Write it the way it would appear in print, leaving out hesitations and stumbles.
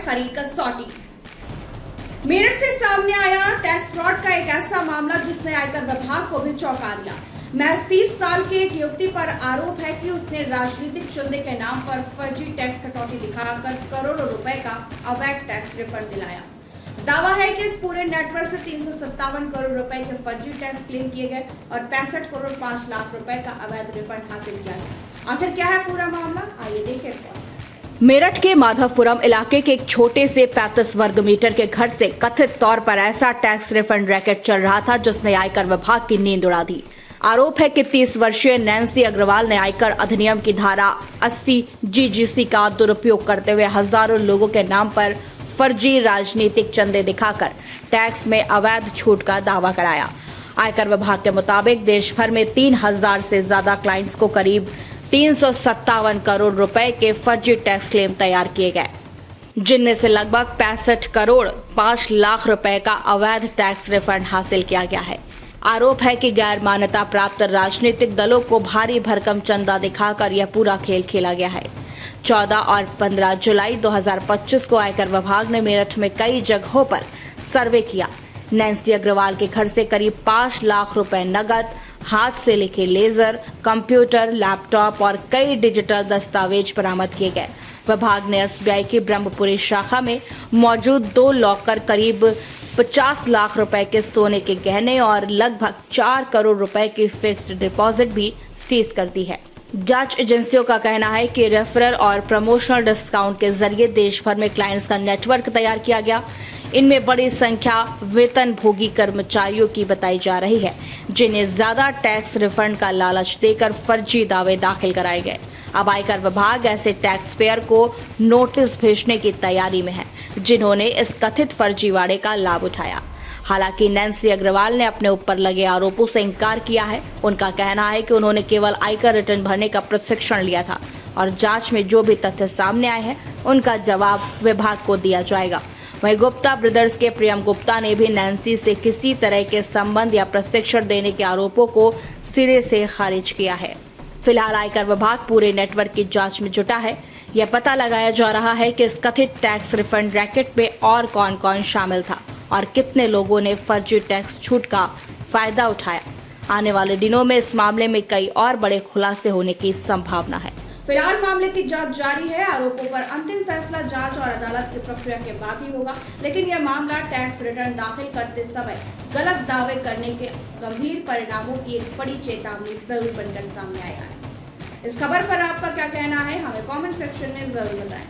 खरी कसौटी। मेरठ से सामने आया टैक्स फ्रॉड का एक ऐसा मामला जिसने आयकर विभाग को भी चौंका दिया। महज 30 साल की एक युवती पर आरोप है कि उसने राजनीतिक चंदे के नाम पर फर्जी टैक्स कटौती दिखाकर करोड़ों रुपए का अवैध टैक्स रिफंड दिलाया। दावा है कि इस पूरे नेटवर्क से 357 करोड़ रुपए के फर्जी टैक्स क्लेम किए गए और 65 करोड़ 5 लाख रुपए का अवैध रिफंड हासिल किया गया। आखिर क्या है पूरा मामला, आइए देखें रिपोर्ट। मेरठ के माधवपुरम इलाके के एक छोटे से 35 वर्ग मीटर के घर से कथित तौर पर ऐसा टैक्स रिफंड रैकेट चल रहा था जिसने आयकर विभाग की नींद उड़ा दी। आरोप है कि 30 वर्षीय नैन्सी अग्रवाल ने आयकर अधिनियम की धारा 80 GGC का दुरुपयोग करते हुए हजारों लोगों के नाम पर फर्जी राजनीतिक चंदे दिखाकर टैक्स में अवैध छूट का दावा कराया। आयकर विभाग के मुताबिक देश भर में 3000 से ज्यादा क्लाइंट्स को करीब 357 करोड़ रुपए के फर्जी टैक्स क्लेम तैयार किए गए, जिनमें से लगभग 65 करोड़ 5 लाख रुपए का अवैध टैक्स रिफंड हासिल किया गया है। आरोप है कि गैर मान्यता प्राप्त राजनीतिक दलों को भारी भरकम चंदा दिखाकर यह पूरा खेल खेला गया है। 14 और 15 जुलाई 2025 को आयकर विभाग ने मेरठ में कई जगहों पर सर्वे किया। नैन्सी अग्रवाल के घर से करीब 5 लाख रुपए नगद, हाथ से लिखे लेजर, कंप्यूटर, लैपटॉप और कई डिजिटल दस्तावेज बरामद किए गए। विभाग ने SBI की ब्रह्मपुरी शाखा में मौजूद 2 लॉकर, करीब 50 लाख रुपए के सोने के गहने और लगभग 4 करोड़ रुपए की फिक्स्ड डिपॉजिट भी सीज कर दी है। जांच एजेंसियों का कहना है कि रेफरल और प्रमोशनल डिस्काउंट के जरिए देश भर में क्लाइंट्स का नेटवर्क तैयार किया गया। इनमें बड़ी संख्या वेतनभोगी कर्मचारियों की बताई जा रही है, जिन्हें ज्यादा टैक्स रिफंड का लालच देकर फर्जी दावे दाखिल कराए गए। अब आयकर विभाग ऐसे टैक्स पेयर को नोटिस भेजने की तैयारी में है जिन्होंने इस कथित फर्जीवाड़े का लाभ उठाया। हालांकि नैन्सी अग्रवाल ने अपने ऊपर लगे आरोपों से इंकार किया है। उनका कहना है कि उन्होंने केवल आयकर रिटर्न भरने का प्रशिक्षण लिया था और जांच में जो भी तथ्य सामने आए हैं उनका जवाब विभाग को दिया जाएगा। वहीं गुप्ता ब्रदर्स के प्रियम गुप्ता ने भी नैन्सी से किसी तरह के संबंध या प्रशिक्षण देने के आरोपों को सिरे से खारिज किया है। फिलहाल आयकर विभाग पूरे नेटवर्क की जांच में जुटा है। यह पता लगाया जा रहा है कि इस कथित टैक्स रिफंड रैकेट में और कौन कौन शामिल था और कितने लोगों ने फर्जी टैक्स छूट का फायदा उठाया। आने वाले दिनों में इस मामले में कई और बड़े खुलासे होने की संभावना है। फिलहाल मामले की जांच जारी है। आरोपों पर अंतिम फैसला जांच और अदालत की प्रक्रिया के बाद ही होगा। लेकिन यह मामला टैक्स रिटर्न दाखिल करते समय गलत दावे करने के गंभीर परिणामों की एक बड़ी चेतावनी जरूर बनकर सामने आया है। इस खबर पर आपका क्या कहना है, हमें कमेंट सेक्शन में जरूर बताएं।